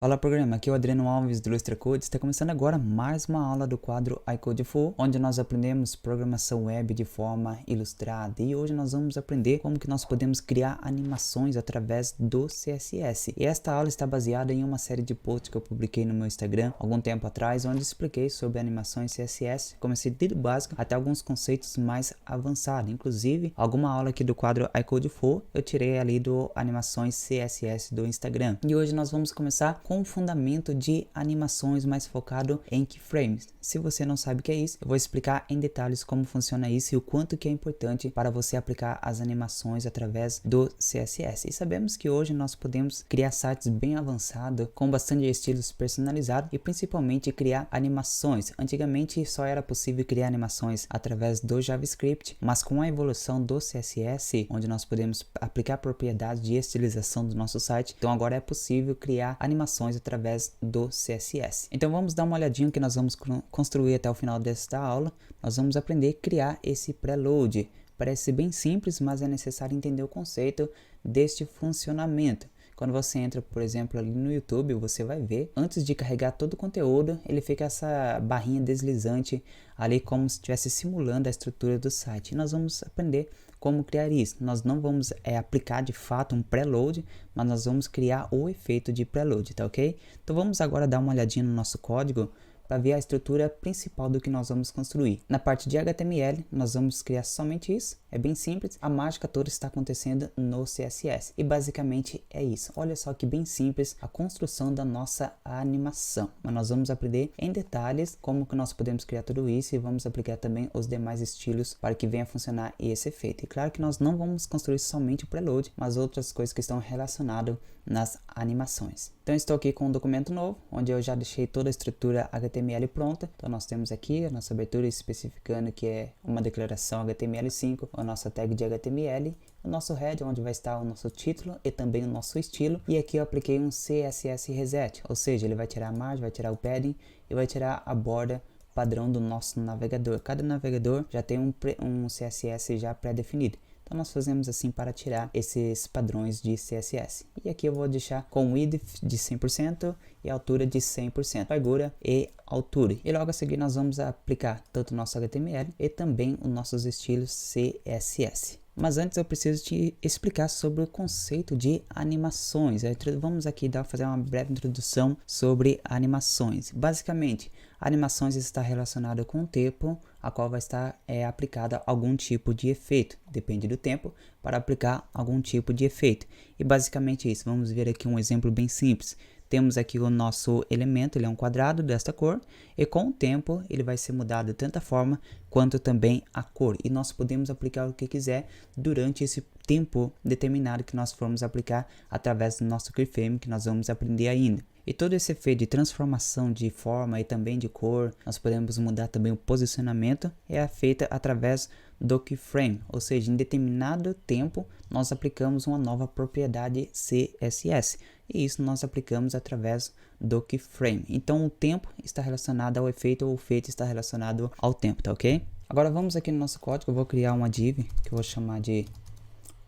Fala programa, aqui é o Adriano Alves do Ilustra Code. Está começando agora mais uma aula do quadro iCode Full, onde nós aprendemos programação web de forma ilustrada. E hoje nós vamos aprender como que nós podemos criar animações através do CSS. E esta aula está baseada em uma série de posts que eu publiquei no meu Instagram algum tempo atrás, onde expliquei sobre animações CSS. Comecei desde o básico até alguns conceitos mais avançados. Inclusive, alguma aula aqui do quadro iCode Full eu tirei ali do animações CSS do Instagram. E hoje nós vamos começar com o fundamento de animações mais focado em keyframes. Se você não sabe o que é isso, eu vou explicar em detalhes como funciona isso e o quanto que é importante para você aplicar as animações através do CSS. E sabemos que hoje nós podemos criar sites bem avançados, com bastante estilos personalizados e principalmente criar animações. Antigamente só era possível criar animações através do JavaScript, mas com a evolução do CSS, onde nós podemos aplicar propriedades de estilização do nosso site, então agora é possível criar animações através do CSS. Então vamos dar uma olhadinha que nós vamos construir até o final desta aula. Nós vamos aprender a criar esse preload. Parece bem simples, mas é necessário entender o conceito deste funcionamento. Quando você entra, por exemplo, ali no YouTube, você vai ver, antes de carregar todo o conteúdo, ele fica essa barrinha deslizante ali como se estivesse simulando a estrutura do site. E nós vamos aprender como criar isso. Nós não vamos aplicar de fato um preload, mas nós vamos criar o efeito de preload, tá ok? Então vamos agora dar uma olhadinha no nosso código para ver a estrutura principal do que nós vamos construir. Na parte de HTML, nós vamos criar somente isso. É bem simples, a mágica toda está acontecendo no CSS. E basicamente é isso. Olha só que bem simples a construção da nossa animação. Mas nós vamos aprender em detalhes como que nós podemos criar tudo isso e vamos aplicar também os demais estilos para que venha funcionar esse efeito. E claro que nós não vamos construir somente o preload, mas outras coisas que estão relacionadas nas animações. Então estou aqui com um documento novo, onde eu já deixei toda a estrutura HTML pronta. Então nós temos aqui a nossa abertura especificando que é uma declaração HTML5, a nossa tag de HTML, o nosso head, onde vai estar o nosso título e também o nosso estilo. E aqui eu apliquei um CSS reset, ou seja, ele vai tirar a margem, vai tirar o padding e vai tirar a borda padrão do nosso navegador. Cada navegador já tem um CSS já pré-definido. Então nós fazemos assim para tirar esses padrões de CSS. E aqui eu vou deixar com width de 100% e altura de 100%, largura e altura. E logo a seguir nós vamos aplicar tanto o nosso HTML e também os nossos estilos CSS. Mas antes eu preciso te explicar sobre o conceito de animações. Vamos aqui fazer uma breve introdução sobre animações. Basicamente, animações está relacionada com o tempo a qual vai estar aplicada algum tipo de efeito. Depende do tempo para aplicar algum tipo de efeito. E basicamente isso. Vamos ver aqui um exemplo bem simples. Temos aqui o nosso elemento, ele é um quadrado desta cor, e com o tempo ele vai ser mudado de tanta forma quanto também a cor. E nós podemos aplicar o que quiser durante esse tempo determinado que nós formos aplicar através do nosso keyframe, que nós vamos aprender ainda. E todo esse efeito de transformação de forma e também de cor, nós podemos mudar também o posicionamento, é feita através do keyframe, ou seja, em determinado tempo nós aplicamos uma nova propriedade CSS, e isso nós aplicamos através do keyframe. Então o tempo está relacionado ao efeito, ou o efeito está relacionado ao tempo, tá ok? Agora vamos aqui no nosso código, eu vou criar uma div, que eu vou chamar de,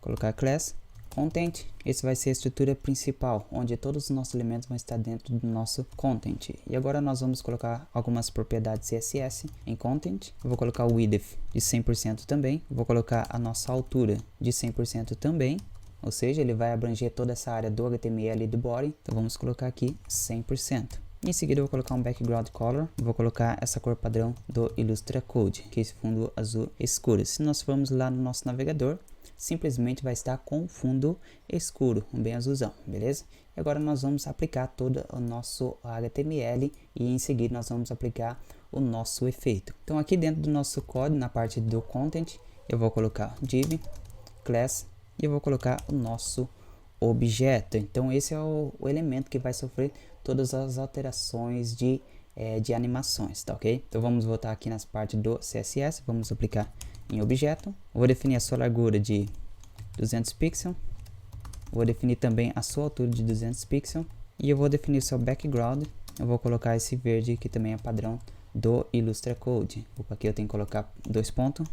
colocar class content. Esse vai ser a estrutura principal, onde todos os nossos elementos vão estar dentro do nosso content. E agora nós vamos colocar algumas propriedades CSS em content. Eu vou colocar o width de 100% também. Eu vou colocar a nossa altura de 100% também. Ou seja, ele vai abranger toda essa área do HTML e do body. Então vamos colocar aqui 100%. Em seguida eu vou colocar um background color, vou colocar essa cor padrão do Illustra Code, que é esse fundo azul escuro. Se nós formos lá no nosso navegador, simplesmente vai estar com fundo escuro, um bem azulzão, beleza? E agora nós vamos aplicar todo o nosso HTML e em seguida nós vamos aplicar o nosso efeito. Então aqui dentro do nosso código, na parte do content, eu vou colocar div, class e eu vou colocar o nosso objeto. Então esse é o elemento que vai sofrer todas as alterações de animações, tá ok? Então vamos voltar aqui nas partes do CSS, vamos aplicar em objeto. Vou definir a sua largura de 200 pixels, vou definir também a sua altura de 200 pixels e eu vou definir o seu background. Eu vou colocar esse verde que também é padrão do Illustra Code. Aqui eu tenho que colocar dois pontos.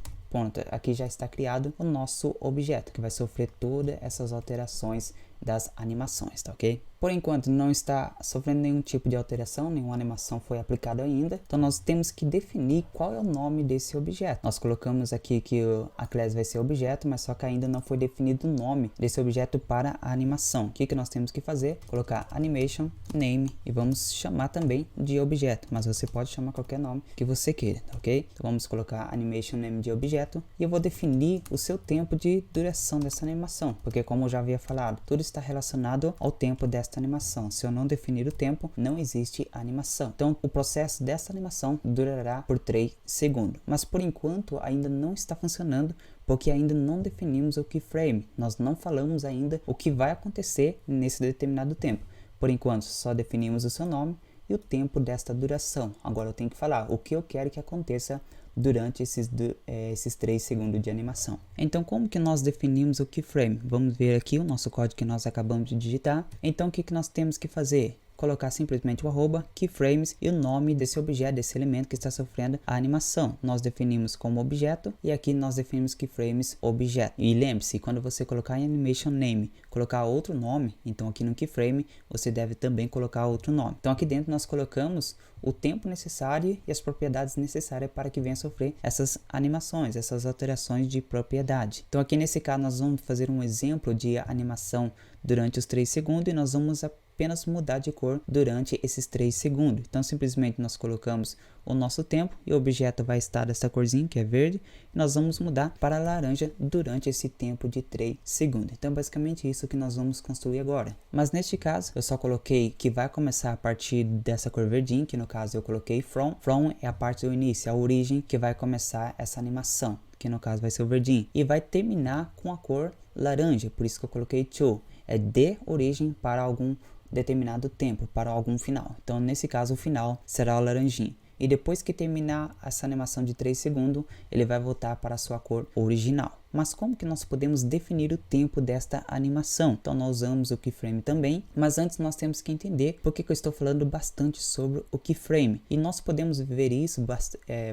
Aqui já está criado o nosso objeto, que vai sofrer todas essas alterações das animações, tá ok? Por enquanto não está sofrendo nenhum tipo de alteração, nenhuma animação foi aplicada ainda, então nós temos que definir qual é o nome desse objeto. Nós colocamos aqui que a classe vai ser objeto, mas só que ainda não foi definido o nome desse objeto para a animação. O que nós temos que fazer? Colocar animation name e vamos chamar também de objeto, mas você pode chamar qualquer nome que você queira, tá ok? Então vamos colocar animation name de objeto e eu vou definir o seu tempo de duração dessa animação, porque como eu já havia falado, tudo está relacionado ao tempo desta animação. Se eu não definir o tempo, não existe animação. Então o processo dessa animação durará por 3 segundos, mas por enquanto ainda não está funcionando porque ainda não definimos o keyframe. Nós não falamos ainda o que vai acontecer nesse determinado tempo. Por enquanto só definimos o seu nome e o tempo desta duração. Agora eu tenho que falar o que eu quero que aconteça durante esses 3 segundos de animação. Então como que nós definimos o keyframe? Vamos ver aqui o nosso código que nós acabamos de digitar. Então o que nós temos que fazer? Colocar simplesmente o arroba keyframes e o nome desse objeto, desse elemento que está sofrendo a animação. Nós definimos como objeto e aqui nós definimos keyframes objeto. E lembre-se, quando você colocar em animation name, colocar outro nome, então aqui no keyframe você deve também colocar outro nome. Então aqui dentro nós colocamos o tempo necessário e as propriedades necessárias para que venha sofrer essas animações, essas alterações de propriedade. Então aqui nesse caso nós vamos fazer um exemplo de animação durante os 3 segundos e nós vamos apenas mudar de cor durante esses 3 segundos. Então simplesmente nós colocamos o nosso tempo e o objeto vai estar dessa corzinha que é verde e nós vamos mudar para laranja durante esse tempo de 3 segundos. Então basicamente isso que nós vamos construir agora. Mas neste caso eu só coloquei que vai começar a partir dessa cor verdinha, que no caso eu coloquei from. From é a parte do início, a origem que vai começar essa animação, que no caso vai ser o verdinho, e vai terminar com a cor laranja, por isso que eu coloquei to. É de origem para algum determinado tempo, para algum final. Então nesse caso o final será o laranjinha. E depois que terminar essa animação de 3 segundos, ele vai voltar para a sua cor original. Mas como que nós podemos definir o tempo desta animação? Então nós usamos o keyframe também, mas antes nós temos que entender por que eu estou falando bastante sobre o keyframe. E nós podemos ver isso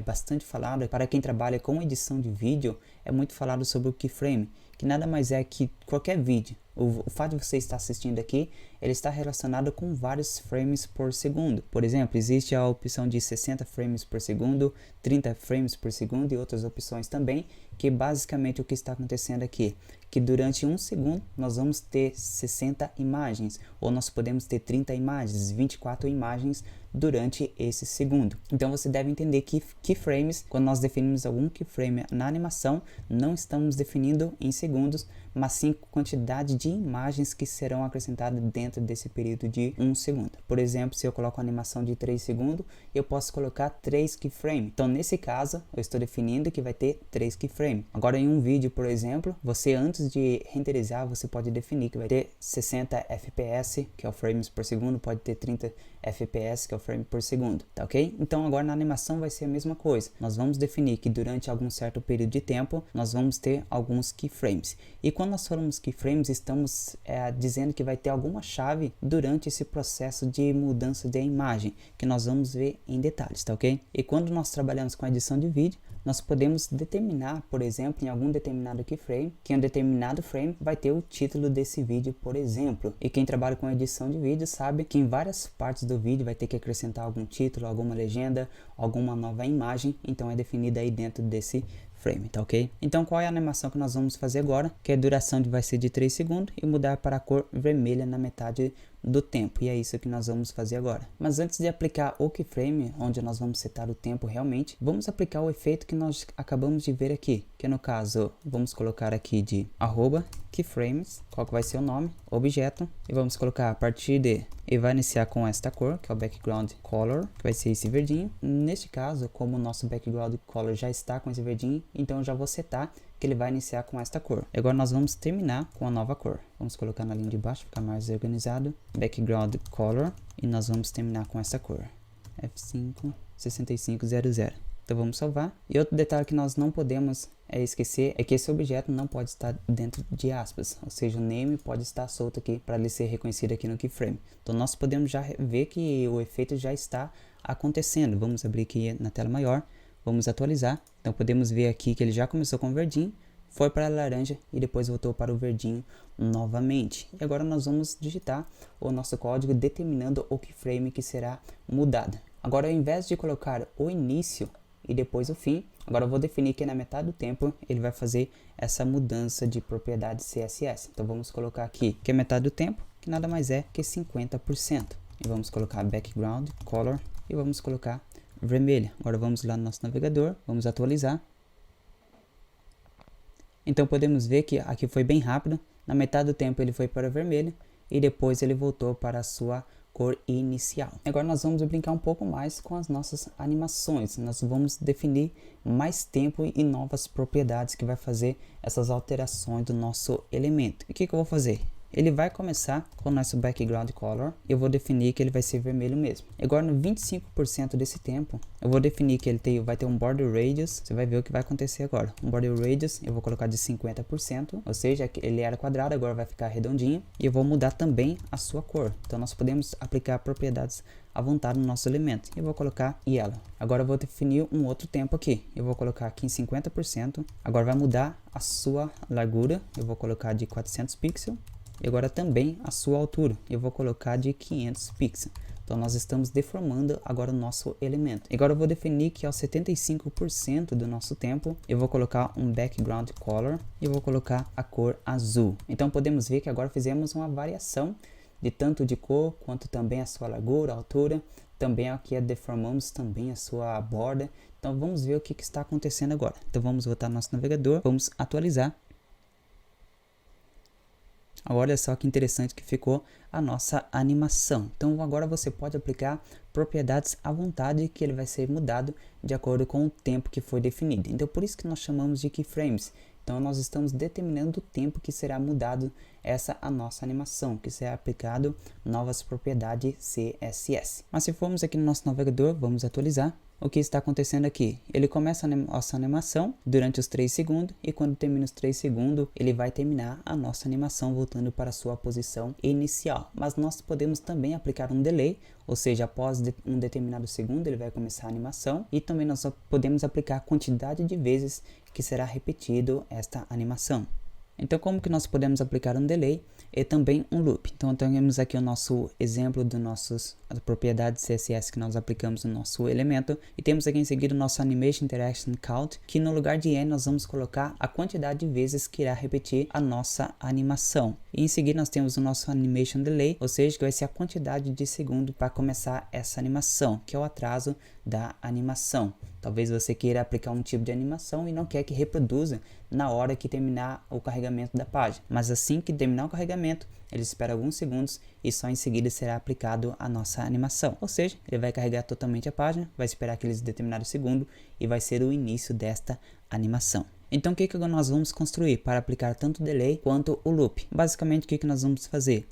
bastante falado, para quem trabalha com edição de vídeo, é muito falado sobre o keyframe, que nada mais é que qualquer vídeo. O fato de você estar assistindo aqui, ele está relacionado com vários frames por segundo. Por exemplo, existe a opção de 60 frames por segundo, 30 frames por segundo e outras opções também, que basicamente o que está acontecendo aqui, que durante 1 segundo nós vamos ter 60 imagens, ou nós podemos ter 30 imagens, 24 imagens durante esse segundo. Então você deve entender que keyframes, quando nós definimos algum keyframe na animação, não estamos definindo em segundos, mas sim quantidade de imagens que serão acrescentadas dentro desse período de 1 segundo. Por exemplo, se eu coloco uma animação de 3 segundos, eu posso colocar 3 keyframes. Então nesse caso, eu estou definindo que vai ter 3 keyframes. Agora em um vídeo, por exemplo, você antes de renderizar, você pode definir que vai ter 60 fps, que é o frames por segundo, pode ter 30 fps, que é o frame por segundo, tá ok? Então agora na animação vai ser a mesma coisa. Nós vamos definir que durante algum certo período de tempo, nós vamos ter alguns keyframes. E quando nós falamos keyframes, estamos dizendo que vai ter alguma chave durante esse processo de mudança de imagem, que nós vamos ver em detalhes, tá ok? E quando nós trabalhamos com a edição de vídeo, nós podemos determinar, por exemplo, em algum determinado keyframe, que em um determinado frame vai ter o título desse vídeo, por exemplo. E quem trabalha com edição de vídeo sabe que em várias partes do vídeo vai ter que acrescentar algum título, alguma legenda, alguma nova imagem, então é definida aí dentro desse frame, tá ok? Então qual é a animação que nós vamos fazer agora? Que a duração vai ser de 3 segundos e mudar para a cor vermelha na metade do tempo, e é isso que nós vamos fazer agora. Mas antes de aplicar o keyframe, onde nós vamos setar o tempo realmente, vamos aplicar o efeito que nós acabamos de ver aqui, que no caso, vamos colocar aqui de @keyframes, qual que vai ser o nome, objeto, e vamos colocar a partir de, e vai iniciar com esta cor, que é o background color, que vai ser esse verdinho. Neste caso, como o nosso background color já está com esse verdinho, então eu já vou setar que ele vai iniciar com esta cor. E agora nós vamos terminar com a nova cor. Vamos colocar na linha de baixo, ficar mais organizado. Background color. E nós vamos terminar com essa cor. F5 6500. Então vamos salvar. E outro detalhe que nós não podemos esquecer é que esse objeto não pode estar dentro de aspas. Ou seja, o name pode estar solto aqui para ele ser reconhecido aqui no keyframe. Então nós podemos já ver que o efeito já está acontecendo. Vamos abrir aqui na tela maior. Vamos atualizar. Então podemos ver aqui que ele já começou com verdinho, foi para a laranja e depois voltou para o verdinho novamente. E agora nós vamos digitar o nosso código determinando o keyframe que será mudado. Agora, ao invés de colocar o início e depois o fim, agora eu vou definir que na metade do tempo ele vai fazer essa mudança de propriedade CSS. Então vamos colocar aqui que é metade do tempo, que nada mais é que 50%. E vamos colocar background color e vamos colocar vermelho. Agora vamos lá no nosso navegador, vamos atualizar. Então podemos ver que aqui foi bem rápido, na metade do tempo ele foi para o vermelho e depois ele voltou para a sua cor inicial. Agora nós vamos brincar um pouco mais com as nossas animações, nós vamos definir mais tempo e novas propriedades que vai fazer essas alterações do nosso elemento. E o que eu vou fazer? Ele vai começar com o nosso background color, eu vou definir que ele vai ser vermelho mesmo. Agora no 25% desse tempo, eu vou definir que ele vai ter um border radius, você vai ver o que vai acontecer agora. Um border radius, eu vou colocar de 50%, ou seja, ele era quadrado, agora vai ficar redondinho. E eu vou mudar também a sua cor, então nós podemos aplicar propriedades à vontade no nosso elemento. Eu vou colocar yellow. Agora eu vou definir um outro tempo aqui, eu vou colocar aqui em 50%, agora vai mudar a sua largura, eu vou colocar de 400 pixels. E agora também a sua altura, eu vou colocar de 500 pixels. Então nós estamos deformando agora o nosso elemento. Agora eu vou definir que aos 75% do nosso tempo, eu vou colocar um background color e eu vou colocar a cor azul. Então podemos ver que agora fizemos uma variação de tanto de cor, quanto também a sua largura, altura. Também aqui deformamos também a sua borda. Então vamos ver o que está acontecendo agora. Então vamos voltar no nosso navegador, vamos atualizar. Olha só que interessante que ficou a nossa animação. Então agora você pode aplicar propriedades à vontade que ele vai ser mudado de acordo com o tempo que foi definido. Então por isso que nós chamamos de keyframes. Então nós estamos determinando o tempo que será mudado a nossa animação, que será aplicado novas propriedades CSS. Mas se formos aqui no nosso navegador, vamos atualizar. O que está acontecendo aqui? Ele começa a nossa animação durante os 3 segundos e quando termina os 3 segundos, ele vai terminar a nossa animação voltando para a sua posição inicial. Mas nós podemos também aplicar um delay, ou seja, após um determinado segundo ele vai começar a animação e também nós podemos aplicar a quantidade de vezes que será repetido esta animação. Então como que nós podemos aplicar um delay e também um loop? Então temos aqui o nosso exemplo das nossas propriedades CSS que nós aplicamos no nosso elemento e temos aqui em seguida o nosso Animation Interaction Count, que no lugar de n nós vamos colocar a quantidade de vezes que irá repetir a nossa animação. E em seguida nós temos o nosso Animation Delay, ou seja, que vai ser a quantidade de segundo para começar essa animação, que é o atraso da animação. Talvez você queira aplicar um tipo de animação e não quer que reproduza na hora que terminar o carregamento da página. Mas assim que terminar o carregamento, ele espera alguns segundos e só em seguida será aplicado a nossa animação. Ou seja, ele vai carregar totalmente a página, vai esperar aqueles determinados segundos e vai ser o início desta animação. Então o que nós vamos construir para aplicar tanto o delay quanto o loop? Basicamente o que nós vamos fazer?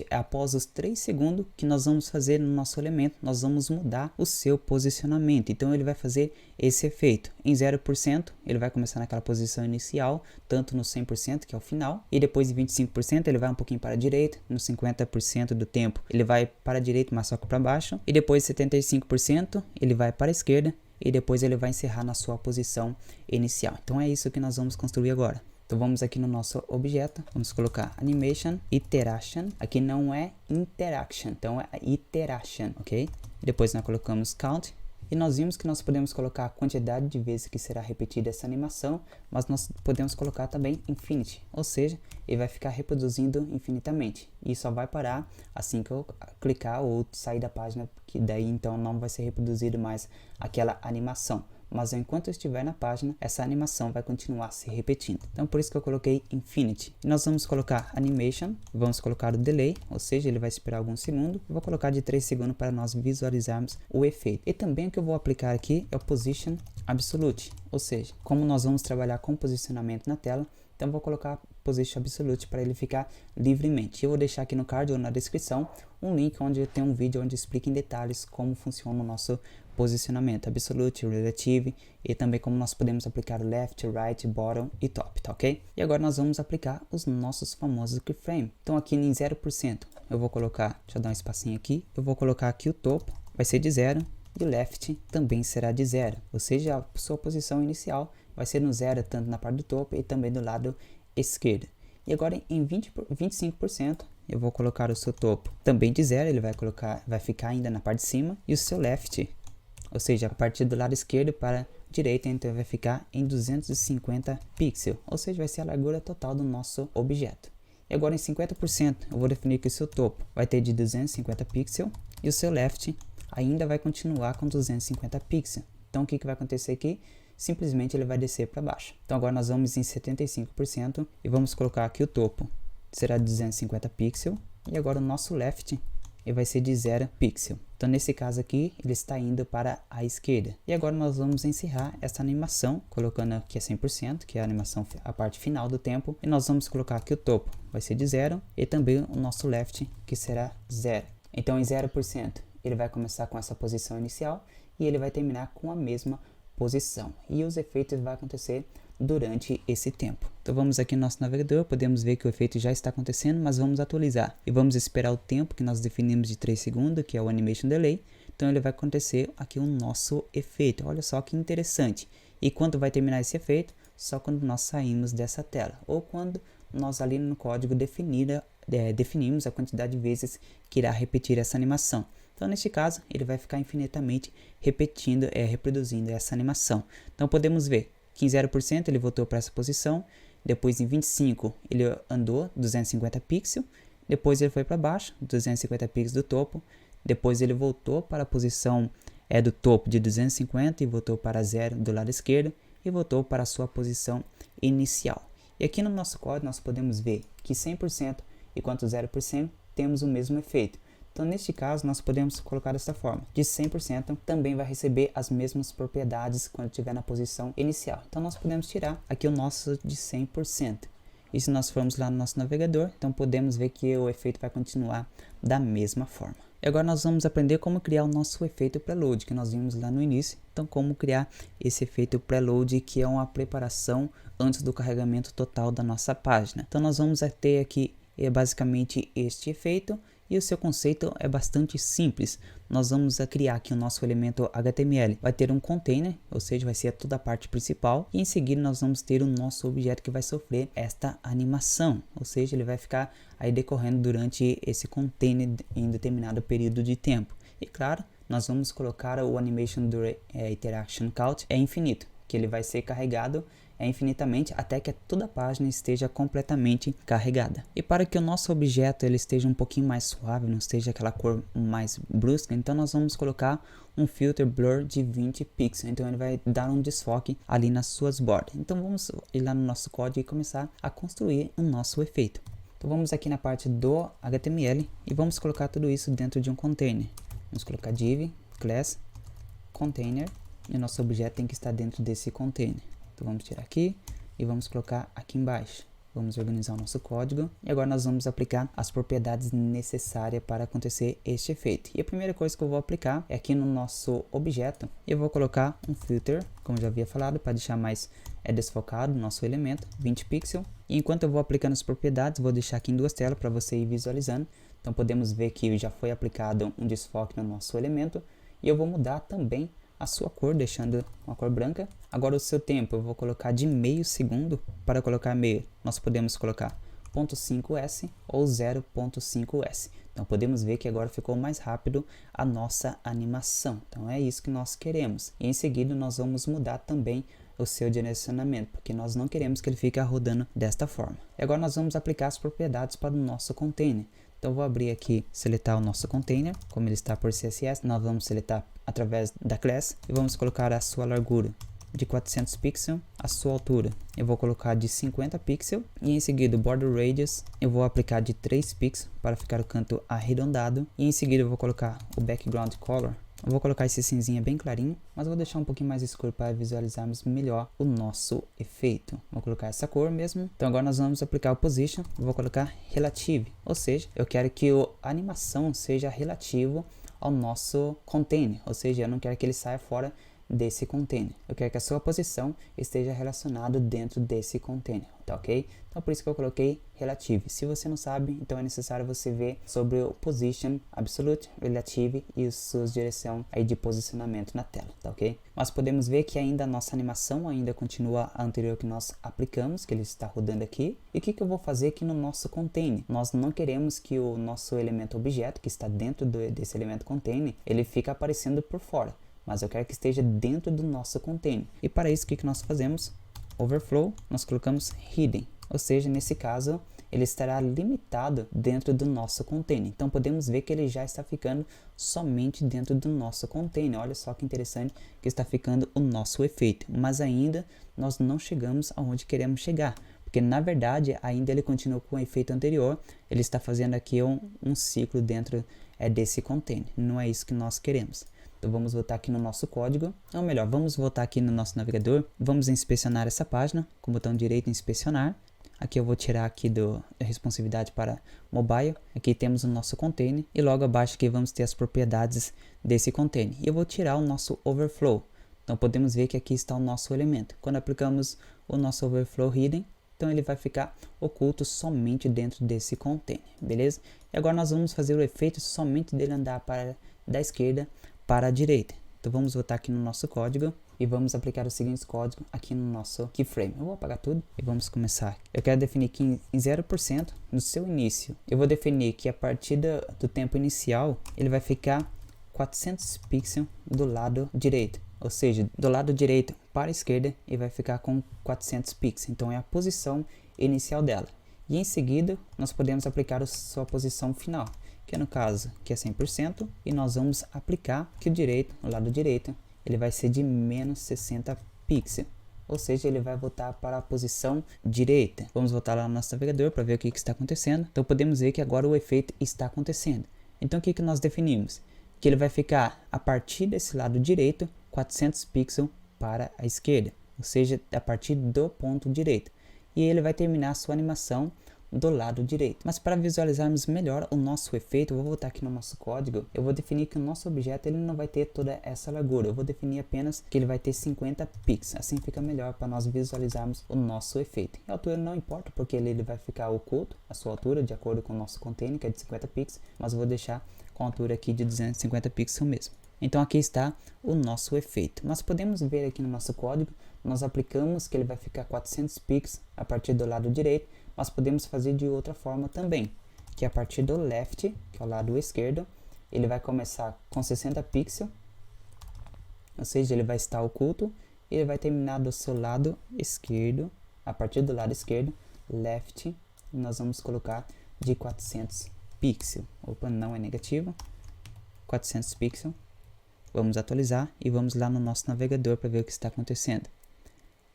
Após os 3 segundos que nós vamos fazer no nosso elemento, nós vamos mudar o seu posicionamento. Então ele vai fazer esse efeito. Em 0% ele vai começar naquela posição inicial, tanto no 100% que é o final, e depois de 25% ele vai um pouquinho para a direita, no 50% do tempo ele vai para a direita, mas só que para baixo, e depois de 75% ele vai para a esquerda, e depois ele vai encerrar na sua posição inicial. Então é isso que nós vamos construir agora. Então vamos aqui no nosso objeto, vamos colocar Animation Iteration, aqui não é Interaction, então é Iteration, ok? E depois nós colocamos Count, e nós vimos que nós podemos colocar a quantidade de vezes que será repetida essa animação, mas nós podemos colocar também Infinity, ou seja, ele vai ficar reproduzindo infinitamente, e só vai parar assim que eu clicar ou sair da página, que daí então não vai ser reproduzido mais aquela animação. Mas enquanto eu estiver na página, essa animação vai continuar se repetindo. Então por isso que eu coloquei Infinity. E nós vamos colocar Animation, vamos colocar o Delay, ou seja, ele vai esperar alguns segundos. Eu vou colocar de 3 segundos para nós visualizarmos o efeito. E também o que eu vou aplicar aqui é o Position Absolute, ou seja, como nós vamos trabalhar com posicionamento na tela, então eu vou colocar Position Absolute para ele ficar livremente. Eu vou deixar aqui no card ou na descrição um link onde tem um vídeo onde explica em detalhes como funciona o nosso posicionamento Absolute, Relative e também como nós podemos aplicar o Left, Right, Bottom e Top, tá ok? E agora nós vamos aplicar os nossos famosos keyframes. Então aqui em 0% eu vou colocar, deixa eu dar um espacinho aqui, eu vou colocar aqui o topo, vai ser de 0 e o Left também será de 0, ou seja, a sua posição inicial vai ser no 0 tanto na parte do topo e também do lado esquerdo. E agora em 25% eu vou colocar o seu topo também de 0, ele vai ficar ainda na parte de cima, e o seu left, ou seja, a partir do lado esquerdo para direita, então vai ficar em 250 pixels, ou seja, vai ser a largura total do nosso objeto. E agora em 50% eu vou definir que o seu topo vai ter de 250 pixels e o seu left ainda vai continuar com 250 pixels. Então o que vai acontecer aqui? Simplesmente ele vai descer para baixo. Então agora nós vamos em 75% e vamos colocar aqui o topo será 250 pixels e agora o nosso left ele vai ser de 0 pixel. Então nesse caso aqui ele está indo para a esquerda. E agora nós vamos encerrar essa animação colocando aqui a 100%, que é a animação, a parte final do tempo, e nós vamos colocar aqui o topo vai ser de 0 e também o nosso left que será 0. Então em 0% ele vai começar com essa posição inicial e ele vai terminar com a mesma posição, e os efeitos vão acontecer durante esse tempo. Então vamos aqui no nosso navegador, podemos ver que o efeito já está acontecendo, mas vamos atualizar e vamos esperar o tempo que nós definimos de 3 segundos, que é o animation delay. Então ele vai acontecer aqui o nosso efeito. Olha só que interessante. E quando vai terminar esse efeito? Só quando nós saímos dessa tela, ou quando nós ali no código definimos a quantidade de vezes que irá repetir essa animação. Então neste caso ele vai ficar infinitamente reproduzindo essa animação. Então podemos ver que em 0% ele voltou para essa posição, depois em 25% ele andou 250 pixels, depois ele foi para baixo, 250 pixels do topo, depois ele voltou para a posição do topo de 250 e voltou para 0 do lado esquerdo e voltou para a sua posição inicial. E aqui no nosso código nós podemos ver que 100% e quanto 0% temos o mesmo efeito. Então neste caso nós podemos colocar desta forma, de 100% também vai receber as mesmas propriedades quando estiver na posição inicial. Então nós podemos tirar aqui o nosso de 100%. E se nós formos lá no nosso navegador, então podemos ver que o efeito vai continuar da mesma forma. E agora nós vamos aprender como criar o nosso efeito preload, que nós vimos lá no início. Então como criar esse efeito preload, que é uma preparação antes do carregamento total da nossa página. Então nós vamos ter aqui basicamente este efeito. E o seu conceito é bastante simples. Nós vamos criar aqui o nosso elemento HTML. Vai ter um container, ou seja, vai ser toda a parte principal. E em seguida nós vamos ter o nosso objeto que vai sofrer esta animação. Ou seja, ele vai ficar aí decorrendo durante esse container em determinado período de tempo. E claro, nós vamos colocar o animation interaction count infinito, que ele vai ser carregado infinitamente até que toda a página esteja completamente carregada. E para que o nosso objeto ele esteja um pouquinho mais suave, não esteja aquela cor mais brusca, então nós vamos colocar um filter blur de 20 pixels. Então ele vai dar um desfoque ali nas suas bordas. Então vamos ir lá no nosso código e começar a construir o nosso efeito. Então vamos aqui na parte do HTML e vamos colocar tudo isso dentro de um container. Vamos colocar div, class, container, e o nosso objeto tem que estar dentro desse container. Então vamos tirar aqui e vamos colocar aqui embaixo. Vamos organizar o nosso código e agora nós vamos aplicar as propriedades necessárias para acontecer este efeito. E a primeira coisa que eu vou aplicar é aqui no nosso objeto. Eu vou colocar um filter, como já havia falado, para deixar mais desfocado o nosso elemento, 20 pixels. E enquanto eu vou aplicando as propriedades, vou deixar aqui em duas telas para você ir visualizando. Então podemos ver que já foi aplicado um desfoque no nosso elemento. E eu vou mudar também a sua cor, deixando uma cor branca. Agora o seu tempo eu vou colocar de meio segundo. Para colocar meio, nós podemos colocar 0.5s ou 0.5s. Então podemos ver que agora ficou mais rápido a nossa animação. Então é isso que nós queremos. E em seguida nós vamos mudar também o seu direcionamento, porque nós não queremos que ele fique rodando desta forma. E agora nós vamos aplicar as propriedades para o nosso container. Então eu vou abrir aqui, seletar o nosso container, como ele está por CSS, nós vamos seletar através da class e vamos colocar a sua largura de 400 pixels, a sua altura eu vou colocar de 50 pixels e em seguida o border radius eu vou aplicar de 3 pixels para ficar o canto arredondado e em seguida eu vou colocar o background color. Eu vou colocar esse cinzinha bem clarinho, mas eu vou deixar um pouquinho mais escuro para visualizarmos melhor o nosso efeito. Vou colocar essa cor mesmo. Então agora nós vamos aplicar o position. Eu vou colocar relative, ou seja, eu quero que a animação seja relativo ao nosso container, ou seja, eu não quero que ele saia fora desse container. Eu quero que a sua posição esteja relacionada dentro desse container, tá ok? Então por isso que eu coloquei relative. Se você não sabe, então é necessário você ver sobre o position, absolute, relative e as suas direção aí de posicionamento na tela, tá ok? Nós podemos ver que ainda a nossa animação ainda continua a anterior que nós aplicamos, que ele está rodando aqui. E o que eu vou fazer aqui no nosso container? Nós não queremos que o nosso elemento objeto, que está dentro desse elemento container, ele fique aparecendo por fora, mas eu quero que esteja dentro do nosso container. E para isso, o que nós fazemos? Overflow, nós colocamos hidden, ou seja, nesse caso, ele estará limitado dentro do nosso container. Então podemos ver que ele já está ficando somente dentro do nosso container. Olha só que interessante que está ficando o nosso efeito, mas ainda nós não chegamos aonde queremos chegar, porque na verdade ainda ele continua com o efeito anterior. Ele está fazendo aqui um ciclo dentro desse container. Não é isso que nós queremos. Então vamos voltar aqui no nosso código, ou melhor, vamos voltar aqui no nosso navegador, vamos inspecionar essa página, com o botão direito inspecionar. Aqui eu vou tirar aqui da responsividade para mobile, aqui temos o nosso container e logo abaixo aqui vamos ter as propriedades desse container. E eu vou tirar o nosso overflow, então podemos ver que aqui está o nosso elemento. Quando aplicamos o nosso overflow hidden, então ele vai ficar oculto somente dentro desse container, beleza? E agora nós vamos fazer o efeito somente dele andar da esquerda para a direita. Então vamos voltar aqui no nosso código e vamos aplicar o seguinte código aqui no nosso keyframe. Eu vou apagar tudo e vamos começar. Eu quero definir que em 0% no seu início, eu vou definir que a partir do tempo inicial, ele vai ficar 400 pixels do lado direito. Ou seja, do lado direito para a esquerda, ele vai ficar com 400 pixels. Então é a posição inicial dela. E em seguida, nós podemos aplicar a sua posição final, que no caso que é 100%, e nós vamos aplicar que o lado direito, ele vai ser de menos 60 pixels, ou seja, ele vai voltar para a posição direita. Vamos voltar lá no nosso navegador para ver o que está acontecendo. Então podemos ver que agora o efeito está acontecendo. Então o que nós definimos? Que ele vai ficar a partir desse lado direito 400 pixels para a esquerda, ou seja, a partir do ponto direito. E ele vai terminar a sua animação do lado direito. Mas para visualizarmos melhor o nosso efeito, eu vou voltar aqui no nosso código. Eu vou definir que o nosso objeto ele não vai ter toda essa largura. Eu vou definir apenas que ele vai ter 50 pixels. Assim fica melhor para nós visualizarmos o nosso efeito. E a altura não importa, porque ele vai ficar oculto, a sua altura, de acordo com o nosso container, que é de 50 pixels. Mas eu vou deixar com a altura aqui de 250 pixels mesmo. Então aqui está o nosso efeito. Mas podemos ver aqui no nosso código, nós aplicamos que ele vai ficar 400 pixels a partir do lado direito, mas podemos fazer de outra forma também, que a partir do left, que é o lado esquerdo, ele vai começar com 60 pixels, ou seja, ele vai estar oculto, e ele vai terminar do seu lado esquerdo, a partir do lado esquerdo, left, e nós vamos colocar de 400 pixels. Opa, não é negativo, 400 pixels. Vamos atualizar e vamos lá no nosso navegador para ver o que está acontecendo.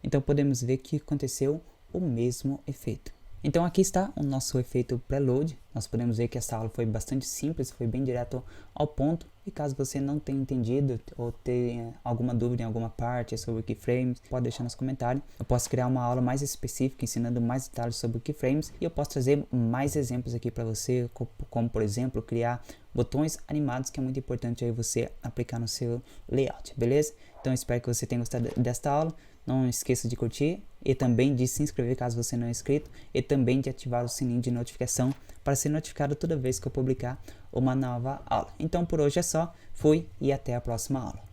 Então podemos ver que aconteceu o mesmo efeito. Então aqui está o nosso efeito preload. Nós podemos ver que essa aula foi bastante simples, foi bem direto ao ponto. E caso você não tenha entendido ou tenha alguma dúvida em alguma parte sobre keyframes, pode deixar nos comentários. Eu posso criar uma aula mais específica ensinando mais detalhes sobre keyframes e eu posso trazer mais exemplos aqui para você, como por exemplo criar botões animados, que é muito importante aí você aplicar no seu layout, beleza? Então espero que você tenha gostado desta aula. Não esqueça de curtir e também de se inscrever caso você não é inscrito e também de ativar o sininho de notificação para ser notificado toda vez que eu publicar uma nova aula. Então por hoje é só, fui e até a próxima aula.